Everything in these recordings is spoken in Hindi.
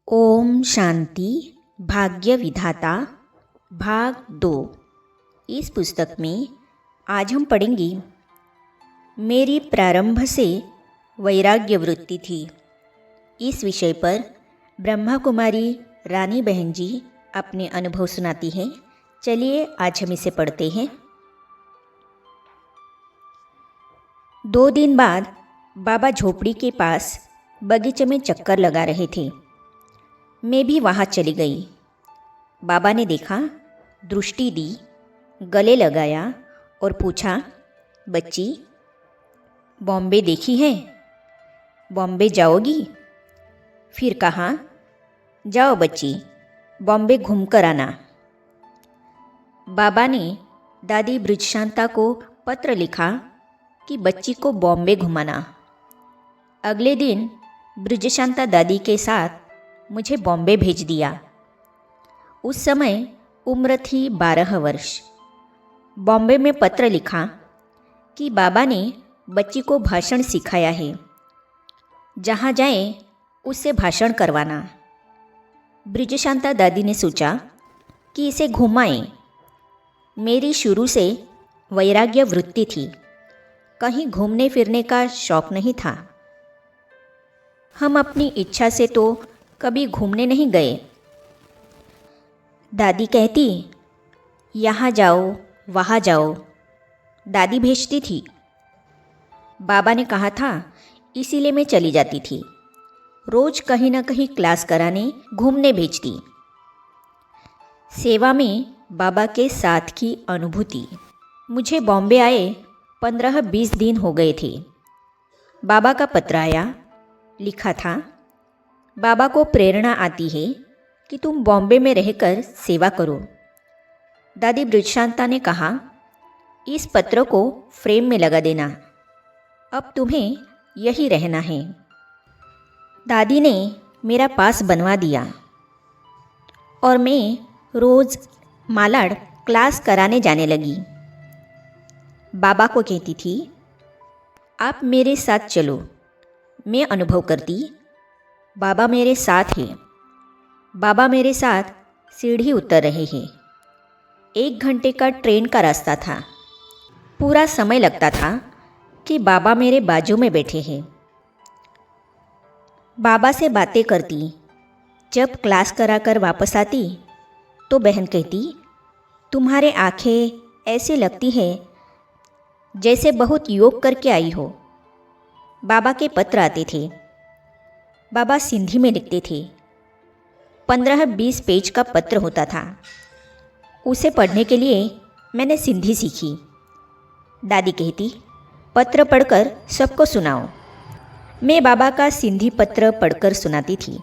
ओम शांति भाग्य विधाता भाग 2। इस पुस्तक में आज हम पढ़ेंगे मेरी प्रारंभ से वैराग्य वृत्ति थी। इस विषय पर ब्रह्मा कुमारी रानी बहन जी अपने अनुभव सुनाती हैं। चलिए आज हम इसे पढ़ते हैं। 2 दिन बाद बाबा झोपड़ी के पास बगीचे में चक्कर लगा रहे थे। मैं भी वहाँ चली गई। बाबा ने देखा, दृष्टि दी, गले लगाया और पूछा, बच्ची बॉम्बे देखी है? बॉम्बे जाओगी? फिर कहा, जाओ बच्ची, बॉम्बे घूम कर आना। बाबा ने दादी ब्रिजशांता को पत्र लिखा कि बच्ची को बॉम्बे घुमाना। अगले दिन ब्रिजशांता दादी के साथ मुझे बॉम्बे भेज दिया। उस समय उम्र थी 12 वर्ष। बॉम्बे में पत्र लिखा कि बाबा ने बच्ची को भाषण सिखाया है, जहाँ जाए उससे भाषण करवाना। ब्रिजशांता दादी ने सोचा कि इसे घुमाएं। मेरी शुरू से वैराग्य वृत्ति थी, कहीं घूमने फिरने का शौक नहीं था। हम अपनी इच्छा से तो कभी घूमने नहीं गए। दादी कहती, यहाँ जाओ वहाँ जाओ, दादी भेजती थी। बाबा ने कहा था, इसीलिए मैं चली जाती थी। रोज़ कहीं ना कहीं क्लास कराने, घूमने भेजती। सेवा में बाबा के साथ की अनुभूति। मुझे बॉम्बे आए 15-20 दिन हो गए थे। बाबा का पत्र आया, लिखा था, बाबा को प्रेरणा आती है कि तुम बॉम्बे में रहकर सेवा करो। दादी ब्रिजशांता ने कहा, इस पत्र को फ्रेम में लगा देना, अब तुम्हें यही रहना है। दादी ने मेरा पास बनवा दिया और मैं रोज़ मालाड क्लास कराने जाने लगी। बाबा को कहती थी, आप मेरे साथ चलो। मैं अनुभव करती, बाबा मेरे साथ हैं। बाबा मेरे साथ सीढ़ी उतर रहे हैं। 1 घंटे का ट्रेन का रास्ता था। पूरा समय लगता था कि बाबा मेरे बाजू में बैठे हैं। बाबा से बातें करती। जब क्लास कराकर वापस आती तो बहन कहती, तुम्हारे आँखें ऐसे लगती है जैसे बहुत योग करके आई हो। बाबा के पत्र आते थे। बाबा सिंधी में लिखते थे। 15-20 पेज का पत्र होता था। उसे पढ़ने के लिए मैंने सिंधी सीखी। दादी कहती, पत्र पढ़कर सबको सुनाओ। मैं बाबा का सिंधी पत्र पढ़कर सुनाती थी।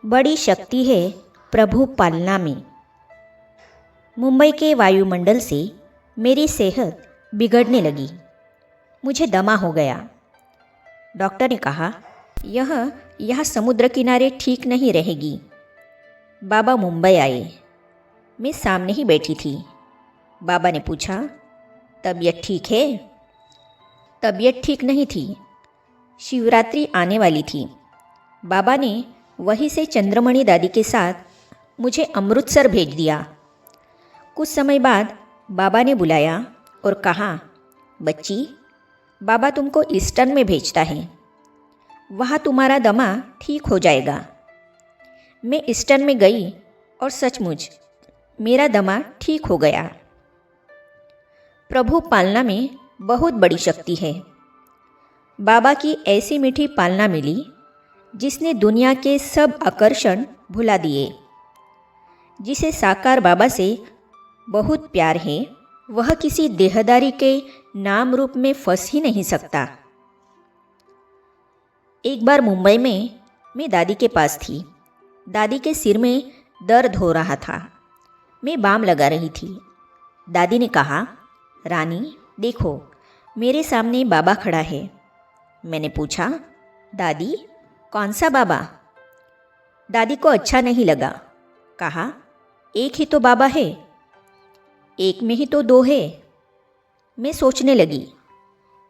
बड़ी शक्ति है प्रभु पालना में। मुंबई के वायुमंडल से मेरी सेहत बिगड़ने लगी। मुझे दमा हो गया। डॉक्टर ने कहा, यह समुद्र किनारे ठीक नहीं रहेगी। बाबा मुंबई आए। मैं सामने ही बैठी थी। बाबा ने पूछा, तबीयत ठीक है? तबीयत ठीक नहीं थी। शिवरात्रि आने वाली थी। बाबा ने वहीं से चंद्रमणि दादी के साथ मुझे अमृतसर भेज दिया। कुछ समय बाद बाबा ने बुलाया और कहा, बच्ची, बाबा तुमको ईस्टर्न में भेजता है, वहाँ तुम्हारा दमा ठीक हो जाएगा। मैं ईस्टर्न में गई और सचमुच मेरा दमा ठीक हो गया। प्रभु पालना में बहुत बड़ी शक्ति है। बाबा की ऐसी मीठी पालना मिली जिसने दुनिया के सब आकर्षण भुला दिए। जिसे साकार बाबा से बहुत प्यार है, वह किसी देहदारी के नाम रूप में फंस ही नहीं सकता। एक बार मुंबई में मैं दादी के पास थी। दादी के सिर में दर्द हो रहा था। मैं बाम लगा रही थी। दादी ने कहा, रानी देखो, मेरे सामने बाबा खड़ा है। मैंने पूछा, दादी कौन सा बाबा? दादी को अच्छा नहीं लगा। कहा, एक ही तो बाबा है, एक में ही तो 2 है। मैं सोचने लगी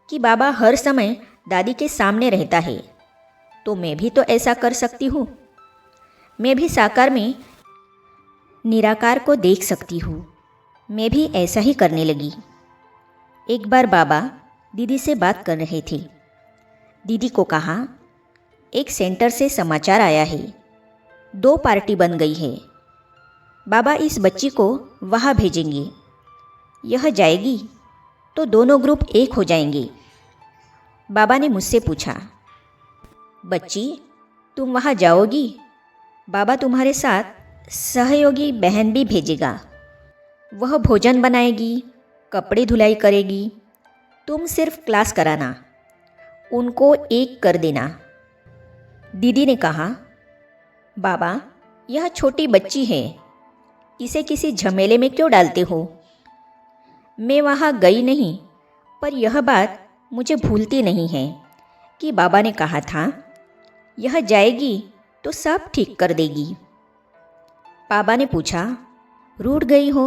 कि बाबा हर समय दादी के सामने रहता है, तो मैं भी तो ऐसा कर सकती हूँ। मैं भी साकार में निराकार को देख सकती हूँ। मैं भी ऐसा ही करने लगी। एक बार बाबा दीदी से बात कर रहे थे। दीदी को कहा, एक सेंटर से समाचार आया है, 2 पार्टी बन गई है। बाबा इस बच्ची को वहाँ भेजेंगे। यह जाएगी तो दोनों ग्रुप एक हो जाएंगे। बाबा ने मुझसे पूछा, बच्ची तुम वहाँ जाओगी? बाबा तुम्हारे साथ सहयोगी बहन भी भेजेगा। वह भोजन बनाएगी, कपड़े धुलाई करेगी। तुम सिर्फ क्लास कराना, उनको एक कर देना। दीदी ने कहा, बाबा यह छोटी बच्ची है, इसे किसी झमेले में क्यों डालते हो? मैं वहाँ गई नहीं, पर यह बात मुझे भूलती नहीं है कि बाबा ने कहा था, यह जाएगी तो सब ठीक कर देगी। बाबा ने पूछा, रूठ गई हो?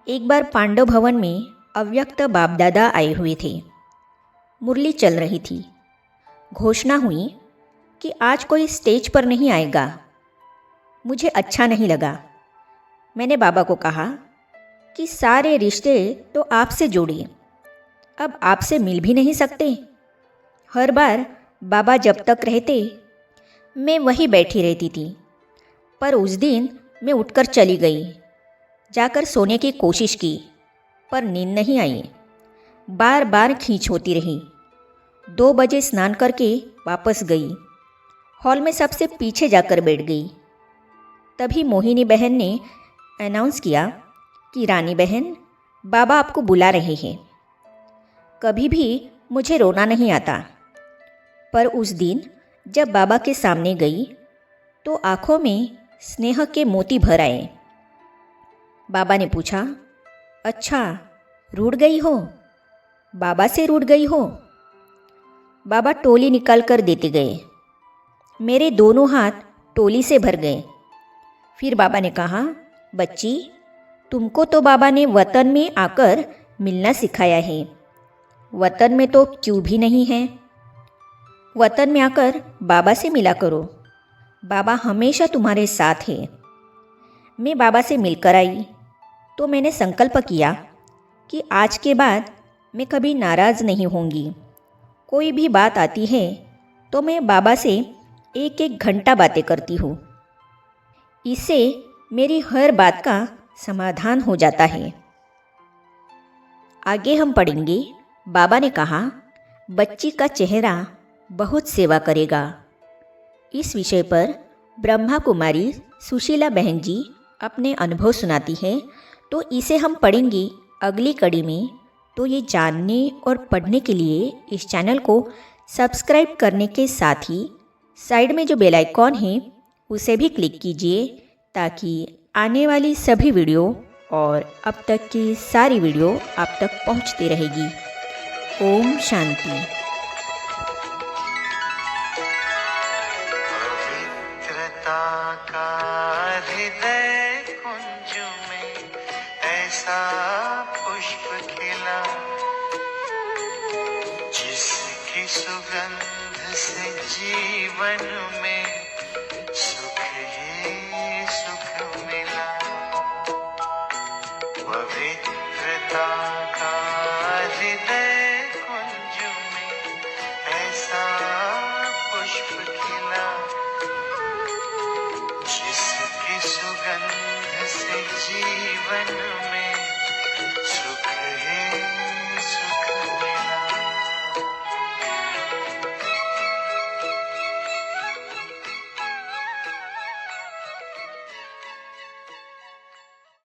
एक बार पांडव भवन में अव्यक्त बाप दादा आए हुए थे। मुरली चल रही थी। घोषणा हुई कि आज कोई स्टेज पर नहीं आएगा। मुझे अच्छा नहीं लगा। मैंने बाबा को कहा कि सारे रिश्ते तो आपसे जोड़े, अब आपसे मिल भी नहीं सकते। हर बार बाबा जब तक रहते मैं वहीं बैठी रहती थी, पर उस दिन मैं उठकर चली गई। जाकर सोने की कोशिश की, पर नींद नहीं आई। बार बार खींच होती रही। 2 बजे स्नान करके वापस गई। हॉल में सबसे पीछे जाकर बैठ गई। तभी मोहिनी बहन ने अनाउंस किया कि रानी बहन, बाबा आपको बुला रहे हैं। कभी भी मुझे रोना नहीं आता, पर उस दिन जब बाबा के सामने गई तो आँखों में स्नेह के मोती भर आए। बाबा ने पूछा, अच्छा रूठ गई हो? बाबा से रूठ गई हो? बाबा टोली निकाल कर देते गए। मेरे दोनों हाथ टोली से भर गए। फिर बाबा ने कहा, बच्ची तुमको तो बाबा ने वतन में आकर मिलना सिखाया है। वतन में तो क्यों भी नहीं है। वतन में आकर बाबा से मिला करो। बाबा हमेशा तुम्हारे साथ है। मैं बाबा से मिलकर आई तो मैंने संकल्प किया कि आज के बाद मैं कभी नाराज़ नहीं होंगी। कोई भी बात आती है तो मैं बाबा से 1-1 घंटा बातें करती हूँ। इससे मेरी हर बात का समाधान हो जाता है। आगे हम पढ़ेंगे। बाबा ने कहा, बच्ची का चेहरा बहुत सेवा करेगा। इस विषय पर ब्रह्मा कुमारी सुशीला बहन जी अपने अनुभव सुनाती है, तो इसे हम पढ़ेंगे अगली कड़ी में। तो ये जानने और पढ़ने के लिए इस चैनल को सब्सक्राइब करने के साथ ही साइड में जो बेल आइकॉन है उसे भी क्लिक कीजिए, ताकि आने वाली सभी वीडियो और अब तक की सारी वीडियो आप तक पहुंचती रहेगी। ओम शांति। पवित्रता का हृदय कुंज में ऐसा पुष्प खिला, जिसकी सुगंध से जीवन में सुख ही सुख मिला। पवित्रता का हृदय कुंज में ऐसा पुष्प खिला, जिसकी सुगंध से जीवन में सुख ही